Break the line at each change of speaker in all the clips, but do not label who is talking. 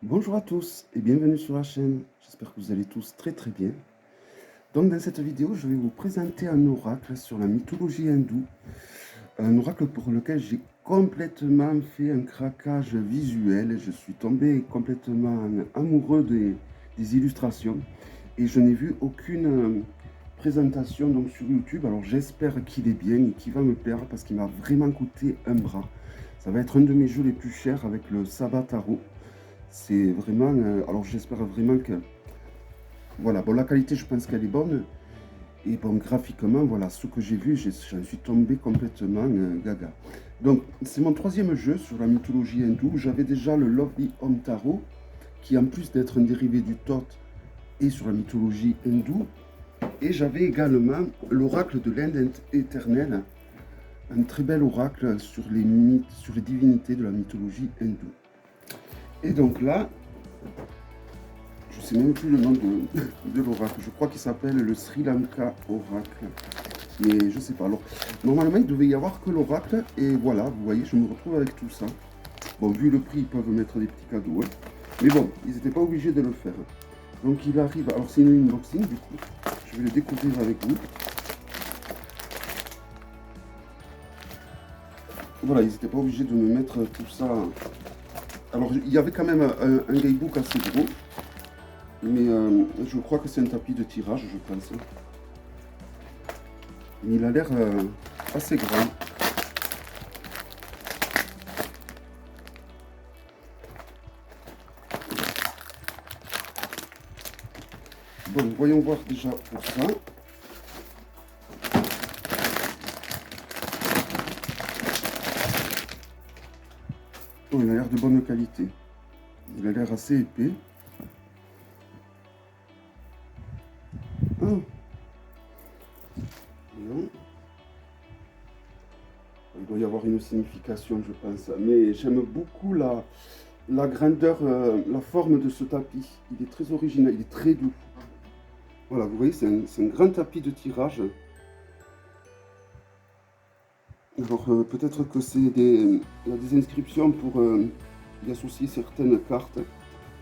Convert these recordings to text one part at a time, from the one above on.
Bonjour à tous et bienvenue sur la chaîne. J'espère que vous allez tous très très bien. Donc dans cette vidéo, je vais vous présenter un oracle sur la mythologie hindoue. Un oracle pour lequel j'ai complètement fait un craquage visuel. Je suis tombé complètement amoureux des illustrations et je n'ai vu aucune présentation donc sur YouTube. Alors j'espère qu'il est bien et qu'il va me plaire parce qu'il m'a vraiment coûté un bras. Ça va être un de mes jeux les plus chers avec le Sabbat Tarot. C'est vraiment, alors j'espère vraiment que, voilà, bon, la qualité, je pense qu'elle est bonne. Et bon, graphiquement, voilà, ce que j'ai vu, j'en suis tombé complètement gaga. Donc, c'est mon troisième jeu sur la mythologie hindoue. J'avais déjà le Lovely Home Tarot, qui en plus d'être un dérivé du Thoth, est sur la mythologie hindoue. Et j'avais également l'oracle de l'Inde éternelle, un très bel oracle sur les mythes, sur les divinités de la mythologie hindoue. Et donc là, je ne sais même plus le nom de l'oracle. Je crois qu'il s'appelle le Sri Lanka Oracle. Mais je ne sais pas. Alors, normalement, il devait y avoir que l'oracle. Et voilà, vous voyez, je me retrouve avec tout ça. Bon, vu le prix, ils peuvent mettre des petits cadeaux. Hein. Mais bon, ils n'étaient pas obligés de le faire. Donc, il arrive. Alors, c'est une unboxing, du coup. Je vais le découvrir avec vous. Voilà, ils n'étaient pas obligés de me mettre tout ça. Alors, il y avait quand même un guidebook assez gros. Mais je crois que c'est un tapis de tirage, je pense. Mais il a l'air assez grand. Bon, voyons voir déjà pour ça. Oh, il a l'air de bonne qualité. Il a l'air assez épais. Ah, non. Il doit y avoir une signification, je pense. Mais j'aime beaucoup la grandeur, la forme de ce tapis. Il est très original, il est très doux. Voilà, vous voyez, c'est un grand tapis de tirage. Alors, peut-être que il y a des inscriptions pour y associer certaines cartes.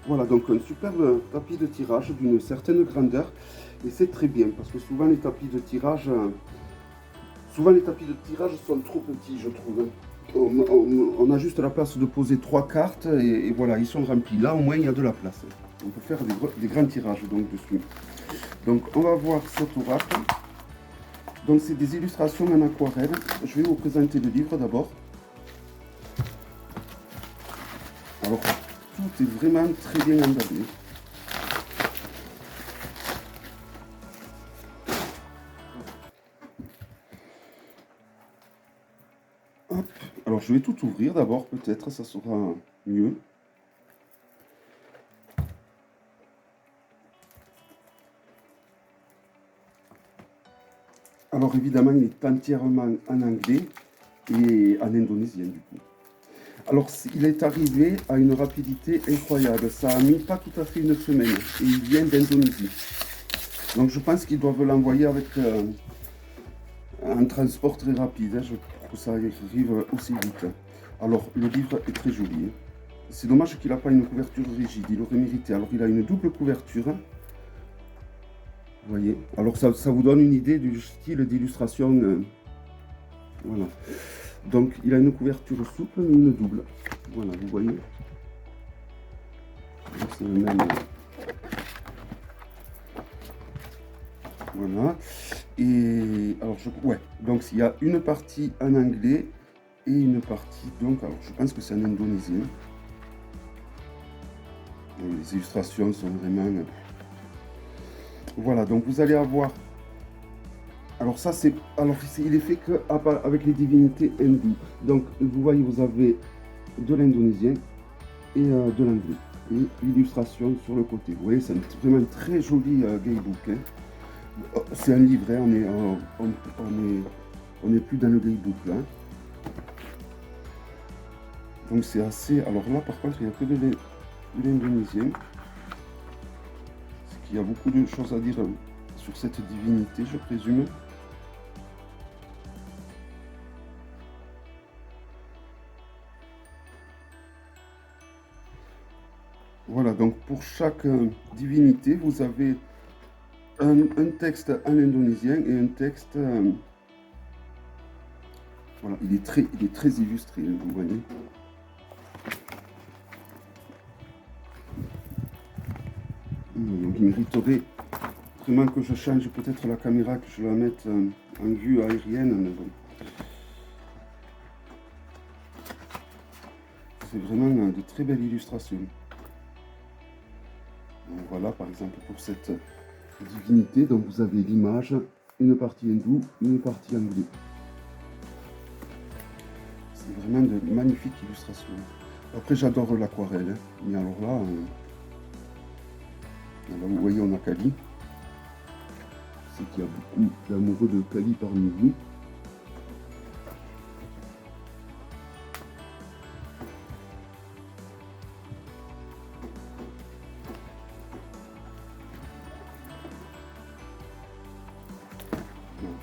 Voilà, donc un superbe tapis de tirage d'une certaine grandeur. Et c'est très bien, parce que souvent les tapis de tirage, sont trop petits, je trouve. On a juste la place de poser 3 cartes et voilà, ils sont remplis. Là, au moins, il y a de la place. On peut faire des grands tirages donc dessus. Donc, on va voir cet oracle. Donc, c'est des illustrations en aquarelle. Je vais vous présenter le livre d'abord. Alors, tout est vraiment très bien emballé. Hop. Alors, je vais tout ouvrir d'abord, peut-être, ça sera mieux. Alors, évidemment, il est entièrement en anglais et en indonésien, du coup. Alors, il est arrivé à une rapidité incroyable. Ça a mis pas tout à fait une semaine et il vient d'Indonésie. Donc, je pense qu'ils doivent l'envoyer avec un transport très rapide. Hein. Je trouve que ça arrive aussi vite. Alors, le livre est très joli. Hein. C'est dommage qu'il n'a pas une couverture rigide. Il aurait mérité. Alors, il a une double couverture. Vous voyez. Alors, ça vous donne une idée du style d'illustration. Voilà. Donc, il a une couverture souple, mais une double. Voilà, vous voyez. C'est le même. Voilà. Et alors, ouais. Donc, il y a une partie en anglais et une partie, donc, alors, je pense que c'est en indonésien. Les illustrations sont vraiment. Voilà, donc vous allez avoir. Alors, ça, c'est. Alors, il est fait que avec les divinités hindoues. Donc, vous voyez, vous avez de l'indonésien et de l'anglais. Et l'illustration sur le côté. Vous voyez, c'est vraiment un très joli guidebook. Hein. C'est un livre, hein, on est plus dans le guidebook là. Donc c'est assez. Alors là par contre il n'y a que de l'indonésien. C'est qu'il y a beaucoup de choses à dire sur cette divinité, je présume. Voilà, donc pour chaque divinité, vous avez un texte en indonésien et un texte... voilà, il est très illustré, hein, vous voyez. Donc il mériterait vraiment que je change peut-être la caméra, que je la mette en vue aérienne, mais bon. C'est vraiment de très belles illustrations. Donc voilà, par exemple, pour cette divinité, donc vous avez l'image, une partie hindoue, une partie anglaise. C'est vraiment de magnifiques illustrations. Après, j'adore l'aquarelle, hein. Mais alors là, vous voyez, on a Kali. Je sais qu'il y a beaucoup d'amoureux de Kali parmi vous.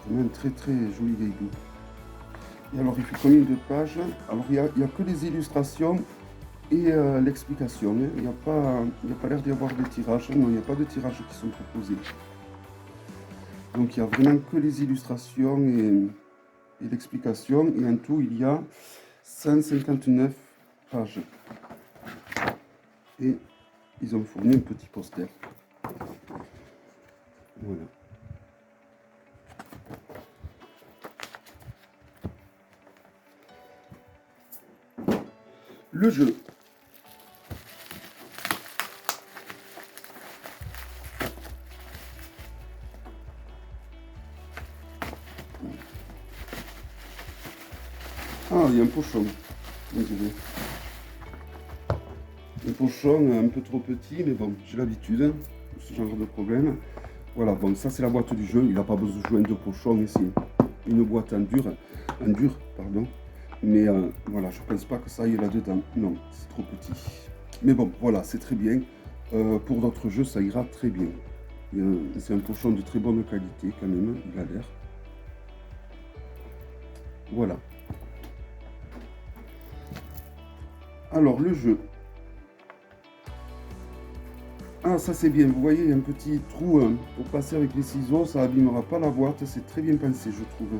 Vraiment un très très joli gaïdou. Et alors, il fait combien de pages? Alors, il n'y a que les illustrations et l'explication. Hein. Il n'y a pas l'air d'y avoir de tirage. Non, il n'y a pas de tirages qui sont proposés. Donc, il n'y a vraiment que les illustrations et l'explication. Et en tout, il y a 159 pages. Et ils ont fourni un petit poster. Voilà. Le jeu. Ah, il y a un pochon. Désolé. Un pochon un peu trop petit, mais bon, j'ai l'habitude de ce genre de problème. Voilà, bon, ça c'est la boîte du jeu. Il n'a pas besoin de pochon ici. Une boîte en dur, pardon. Mais voilà, je pense pas que ça aille là-dedans. Non, c'est trop petit. Mais bon, voilà, c'est très bien. Pour d'autres jeux, ça ira très bien. C'est un pochon de très bonne qualité quand même, il a l'air. Voilà. Alors, le jeu. Ah, ça c'est bien. Vous voyez, il y a un petit trou pour passer avec les ciseaux. Ça abîmera pas la boîte. C'est très bien pensé, je trouve.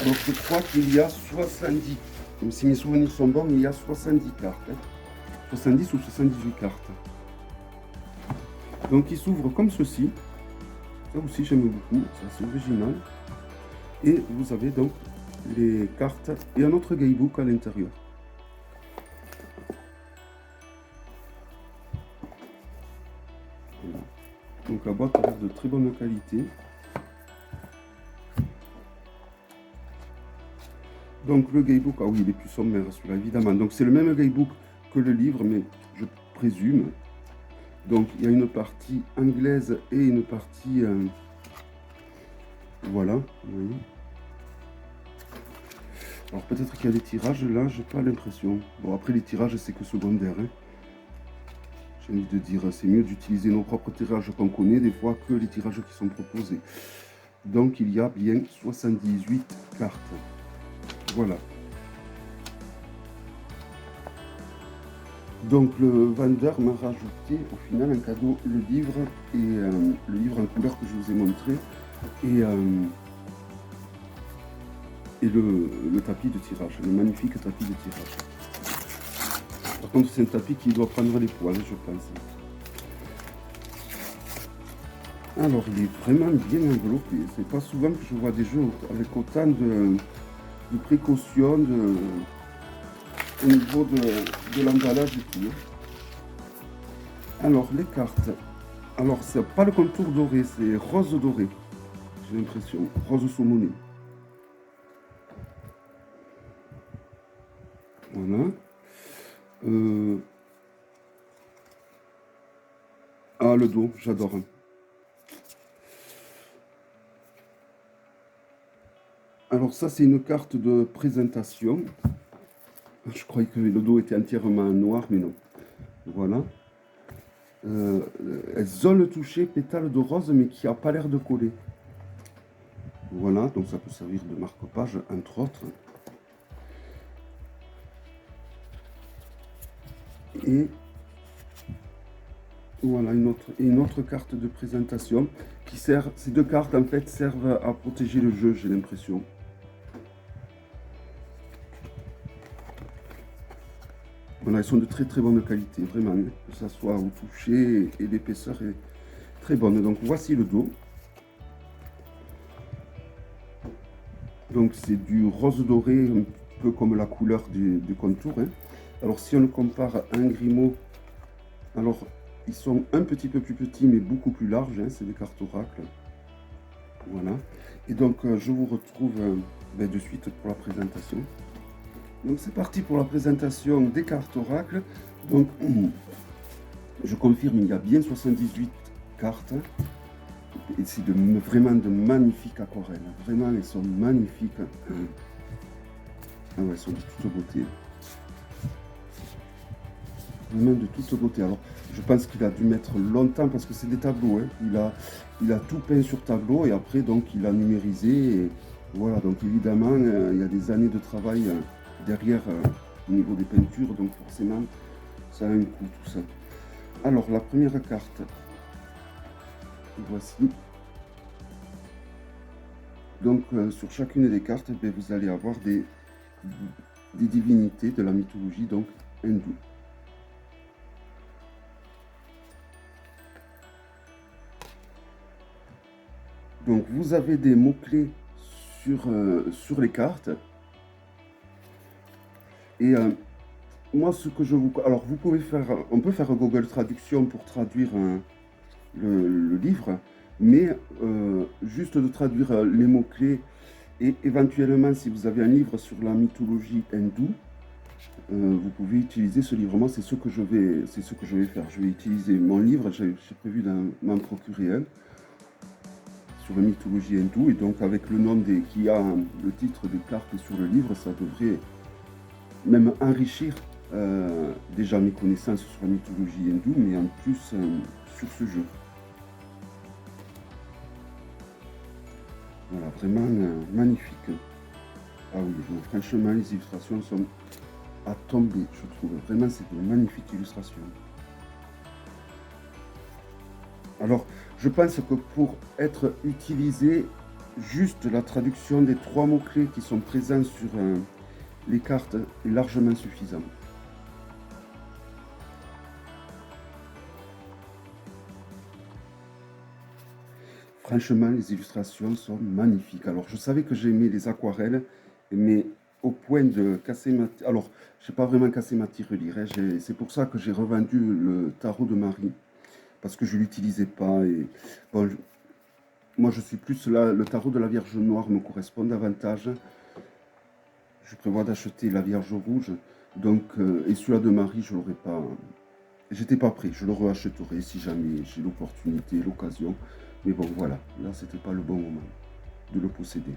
Alors, je crois qu'il y a 70. Même si mes souvenirs sont bons, il y a 70 cartes. Hein. 70 ou 78 cartes. Donc, il s'ouvre comme ceci. Ça aussi, j'aime beaucoup. C'est assez original. Et vous avez donc les cartes et un autre guidebook à l'intérieur. Voilà. Donc, la boîte a l'air de très bonne qualité. Donc le guidebook, ah oui, il est plus sommaire celui-là, évidemment. Donc c'est le même guidebook que le livre, mais je présume. Donc il y a une partie anglaise et une partie... voilà, vous voyez. Alors peut-être qu'il y a des tirages, là, j'ai pas l'impression. Bon, après les tirages, c'est que secondaire. Hein. J'ai envie de dire, c'est mieux d'utiliser nos propres tirages qu'on connaît, des fois, que les tirages qui sont proposés. Donc il y a bien 78 cartes. Voilà. Donc le vendeur m'a rajouté au final un cadeau, le livre et le livre en couleur que je vous ai montré et le tapis de tirage, le magnifique tapis de tirage. Par contre c'est un tapis qui doit prendre les poils, je pense. Alors il est vraiment bien enveloppé, c'est pas souvent que je vois des jeux avec autant de précautions au niveau de l'emballage et tout. Alors les cartes. Alors, c'est pas le contour doré, c'est rose doré. J'ai l'impression. Rose saumonné. Voilà. Ah, le dos, j'adore. Alors, ça, c'est une carte de présentation. Je croyais que le dos était entièrement noir, mais non. Voilà. Elles ont le toucher pétale de rose, mais qui n'a pas l'air de coller. Voilà, donc ça peut servir de marque-page, entre autres. Et voilà une autre carte de présentation qui sert, ces deux cartes en fait servent à protéger le jeu, j'ai l'impression. Voilà, elles sont de très très bonne qualité, vraiment, que ça soit au toucher et l'épaisseur est très bonne. Donc voici le dos. Donc c'est du rose doré, un peu comme la couleur du contour. Hein. Alors si on le compare à un Grimaud, alors ils sont un petit peu plus petits mais beaucoup plus larges, hein, c'est des cartes oracle. Voilà. Et donc je vous retrouve de suite pour la présentation. Donc c'est parti pour la présentation des cartes oracle. Donc je confirme, il y a bien 78 cartes. Et c'est vraiment de magnifiques aquarelles. Vraiment, elles sont magnifiques. Ah ouais, elles sont de toute beauté. Vraiment de toute beauté. Alors, je pense qu'il a dû mettre longtemps parce que c'est des tableaux. Hein. Il a tout peint sur tableau et après, donc, il a numérisé. Et voilà, donc évidemment, il y a des années de travail derrière au niveau des peintures. Donc, forcément, ça a un coût, tout ça. Alors, la première carte, voici. Donc, sur chacune des cartes, vous allez avoir des divinités de la mythologie donc hindoue. Donc, vous avez des mots-clés sur les cartes. Et moi, ce que je vous... Alors, vous pouvez faire... On peut faire Google Traduction pour traduire le livre, mais juste de traduire les mots-clés et éventuellement, si vous avez un livre sur la mythologie hindoue, vous pouvez utiliser ce livre. Moi, c'est ce que je vais faire. Je vais utiliser mon livre. J'ai prévu d'en procurer un sur la mythologie hindoue. Et donc, avec le nom qui a le titre des cartes sur le livre, ça devrait même enrichir déjà mes connaissances sur la mythologie hindoue, mais en plus sur ce jeu. Voilà, vraiment magnifique. Ah oui, franchement, les illustrations sont à tomber, je trouve. Vraiment, c'est de magnifiques illustrations. Alors, je pense que pour être utilisé, juste la traduction des 3 mots-clés qui sont présents sur les cartes est largement suffisant. Franchement, les illustrations sont magnifiques. Alors, je savais que j'aimais les aquarelles, mais au point de casser ma... Alors, je n'ai pas vraiment cassé ma tirelire. Hein. C'est pour ça que j'ai revendu le tarot de Marie, parce que je ne l'utilisais pas. Et bon, moi, je suis plus là, le tarot de la Vierge Noire me correspond davantage. Je prévois d'acheter la Vierge Rouge, donc, et celui-là de Marie, je l'aurais pas... J'étais pas prêt, je le rachèterai si jamais j'ai l'opportunité, l'occasion. Mais bon, voilà, là, c'était pas le bon moment de le posséder.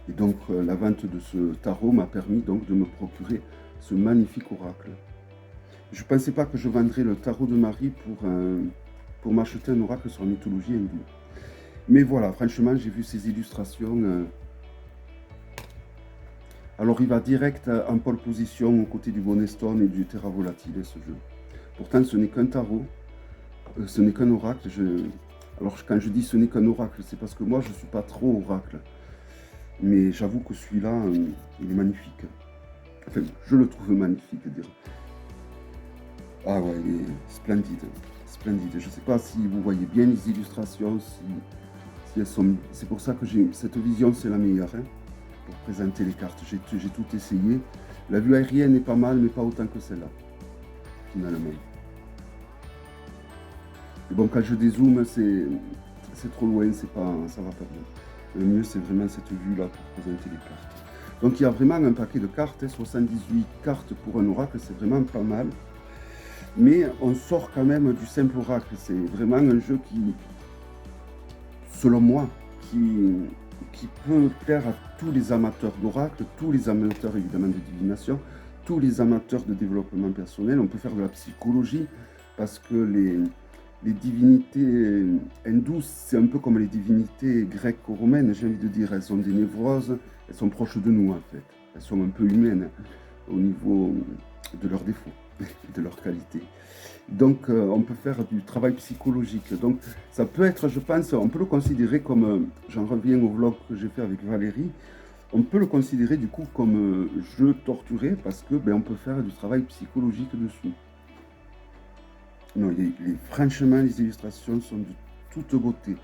Et donc, la vente de ce tarot m'a permis donc de me procurer ce magnifique oracle. Je ne pensais pas que je vendrais le tarot de Marie pour m'acheter un oracle sur la mythologie hindoue. Mais voilà, franchement, j'ai vu ces illustrations. Alors, il va direct en pole position aux côtés du Bonnet Stone et du Terra Volatile, ce jeu. Pourtant, ce n'est qu'un tarot, ce n'est qu'un oracle. Alors, quand je dis ce n'est qu'un oracle, c'est parce que moi, je ne suis pas trop oracle. Mais j'avoue que celui-là, il est magnifique. Enfin, je le trouve magnifique, dire. Ah ouais, il est splendide, splendide. Je ne sais pas si vous voyez bien les illustrations, si elles sont... C'est pour ça que j'ai cette vision, c'est la meilleure, hein, pour présenter les cartes. J'ai tout essayé. La vue aérienne est pas mal, mais pas autant que celle-là, finalement. Et bon, quand je dézoome, c'est trop loin, ça va pas bien. Le mieux, c'est vraiment cette vue-là pour présenter les cartes. Donc, il y a vraiment un paquet de cartes, 78 cartes pour un oracle, c'est vraiment pas mal. Mais on sort quand même du simple oracle. C'est vraiment un jeu qui, selon moi, qui peut plaire à tous les amateurs d'oracle, tous les amateurs évidemment de divination. tous les amateurs de développement personnel. On peut faire de la psychologie parce que les divinités hindoues, c'est un peu comme les divinités grecques ou romaines, j'ai envie de dire. Elles sont des névroses, elles sont proches de nous en fait. Elles sont un peu humaines au niveau de leurs défauts, de leurs qualités. Donc, on peut faire du travail psychologique. Donc, ça peut être, je pense, on peut le considérer comme, j'en reviens au vlog que j'ai fait avec Valérie, on peut le considérer du coup comme jeu torturé parce que on peut faire du travail psychologique dessus. Non, franchement, les illustrations sont de toute beauté.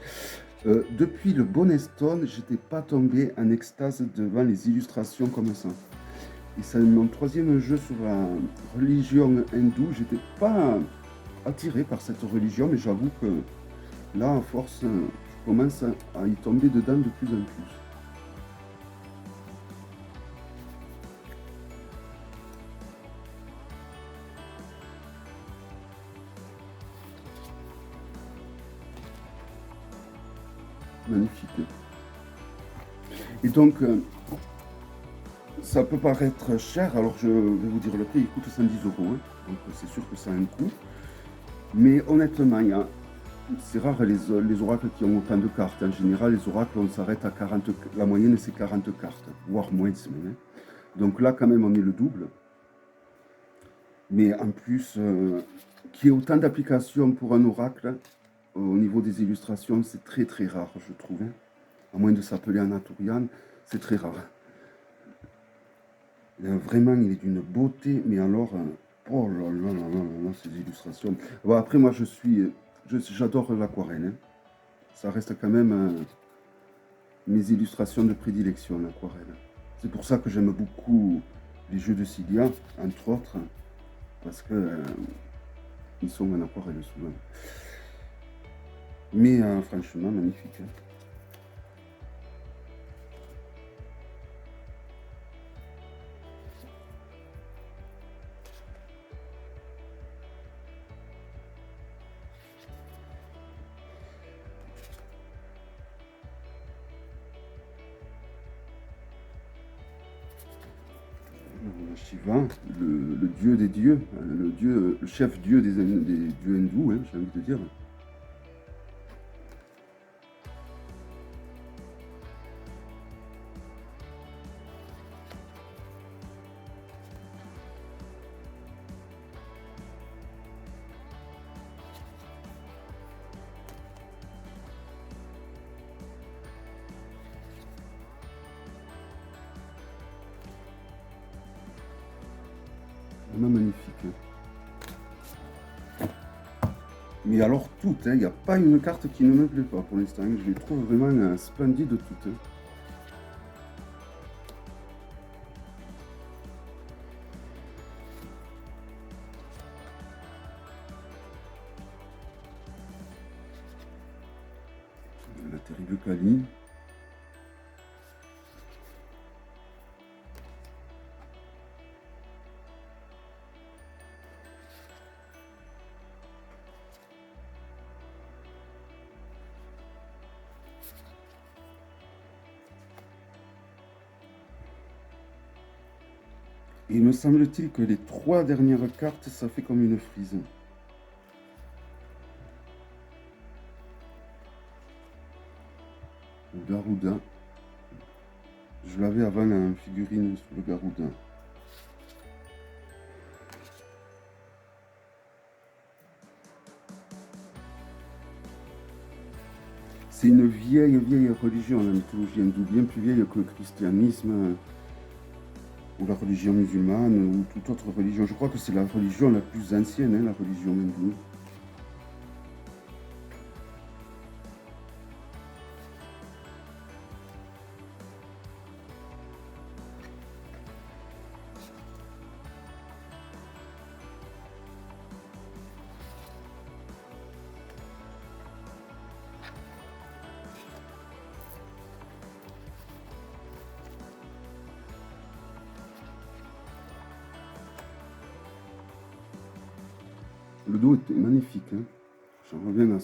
Depuis le Bonestone, j'étais pas tombé en extase devant les illustrations comme ça. Et c'est mon troisième jeu sur la religion hindoue. J'étais pas attiré par cette religion, mais j'avoue que là, à force, je commence à y tomber dedans de plus en plus. Magnifique. Et donc, ça peut paraître cher, alors je vais vous dire le prix, il coûte 110 €, hein, donc c'est sûr que ça a un coût. Mais honnêtement, c'est rare les oracles qui ont autant de cartes. En général, les oracles, on s'arrête à 40, la moyenne c'est 40 cartes, voire moins même. Donc là, quand même, on est le double. Mais en plus, qu'il y ait autant d'applications pour un oracle, au niveau des illustrations, c'est très très rare, je trouve. À moins de s'appeler Anatolian, c'est très rare. Vraiment, il est d'une beauté, mais alors, oh là là là là là, ces illustrations. Bon, après, moi, j'adore l'aquarelle, hein. Ça reste quand même mes illustrations de prédilection, l'aquarelle. C'est pour ça que j'aime beaucoup les jeux de Cydia, entre autres, parce que ils sont en aquarelle souvent. Mais franchement, magnifique, hein. Shiva, le dieu des dieux, le chef dieu des dieux hindous, hein, j'ai envie de dire. Vraiment magnifique. Mais alors toutes, il n'y a pas une carte qui ne me plaît pas pour l'instant. Je les trouve vraiment splendides toutes, hein. La terrible Kali. Et il me semble-t-il que les 3 dernières cartes, ça fait comme une frise. Le Garuda. Je l'avais avant en figurine sur le Garuda. C'est une vieille religion, la mythologie hindoue, bien plus vieille que le christianisme ou la religion musulmane ou toute autre religion. Je crois que c'est la religion la plus ancienne, hein, la religion hindoue. Le dos est magnifique, hein. J'en reviens à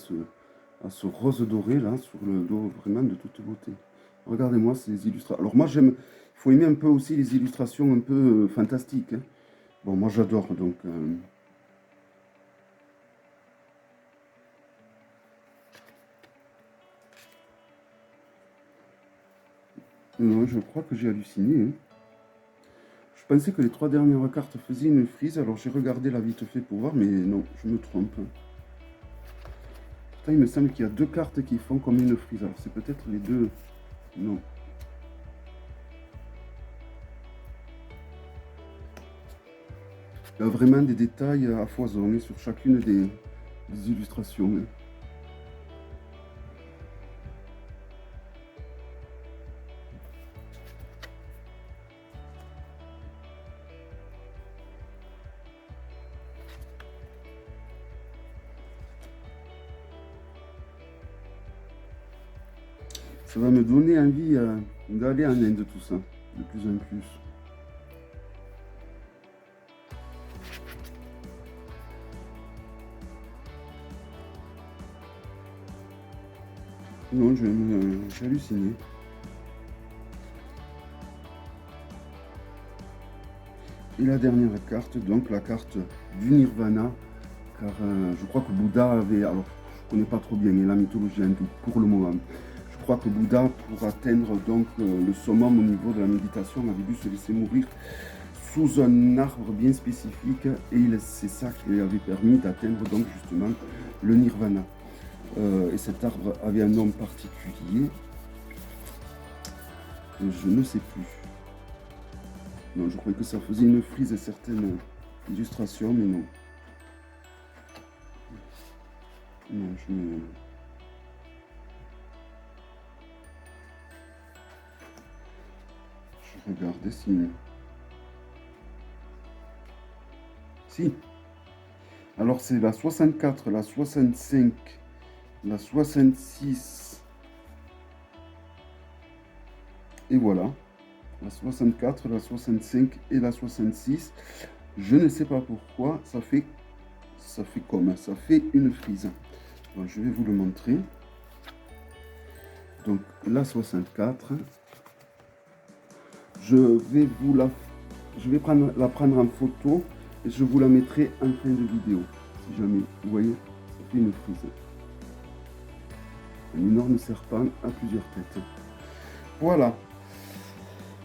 ce rose doré là, sur le dos, vraiment de toute beauté. Regardez-moi ces illustrations. Alors moi j'aime, il faut aimer un peu aussi les illustrations un peu fantastiques, hein. Bon, moi j'adore, donc... Non, je crois que j'ai halluciné. Hein. Je pensais que les 3 dernières cartes faisaient une frise, alors j'ai regardé là vite fait pour voir, mais non, je me trompe. Pourtant, il me semble qu'il y a 2 cartes qui font comme une frise, alors c'est peut-être les deux... Non. Il y a vraiment des détails à foisonner sur chacune des illustrations. Hein. Ça va me donner envie d'aller en Inde, tout ça, de plus en plus. Non, j'ai halluciné. Et la dernière carte, donc la carte du Nirvana, car je crois que Bouddha avait, alors je ne connais pas trop bien la mythologie hindoue pour le moment, je crois que Bouddha, pour atteindre donc le summum au niveau de la méditation, avait dû se laisser mourir sous un arbre bien spécifique, et c'est ça qui lui avait permis d'atteindre donc justement le Nirvana. Et cet arbre avait un nom particulier, je ne sais plus. Non, je croyais que ça faisait une frise à certaines illustrations, mais non. Non, je regardais si... Si. Alors c'est la 64, la 65, la 66. Et voilà. La 64, la 65 et la 66. Je ne sais pas pourquoi, ça fait comme, ça fait une frise. Alors, je vais vous le montrer. Donc la 64, je vais la prendre en photo et je vous la mettrai en fin de vidéo. Si jamais, vous voyez, ça fait une frise. Un énorme serpent à plusieurs têtes. Voilà.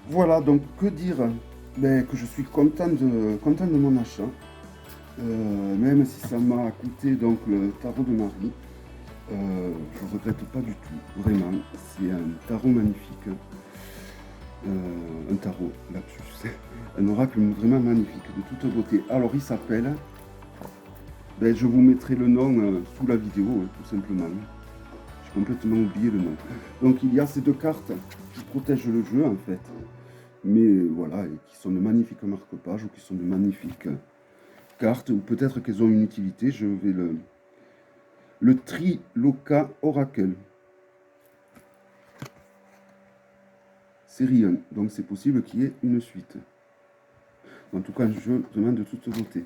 Voilà, donc que dire, ben, que je suis content de mon achat. Même si ça m'a coûté donc le tarot de Marie, je ne regrette pas du tout, vraiment. C'est un tarot magnifique, un tarot lapsus, un oracle vraiment magnifique, de toute beauté. Alors il s'appelle, ben, je vous mettrai le nom sous la vidéo, tout simplement. J'ai complètement oublié le nom. Donc il y a ces 2 cartes qui protègent le jeu en fait, mais voilà, qui sont de magnifiques marque-pages ou qui sont de magnifiques cartes, ou peut-être qu'elles ont une utilité. Je vais le Triloka Oracle. Série 1, donc c'est possible qu'il y ait une suite. En tout cas, un jeu vraiment de toute beauté.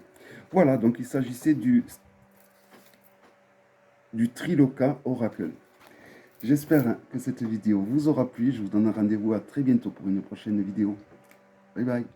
Voilà, donc il s'agissait du Triloka Oracle. J'espère que cette vidéo vous aura plu. Je vous donne rendez-vous à très bientôt pour une prochaine vidéo. Bye bye.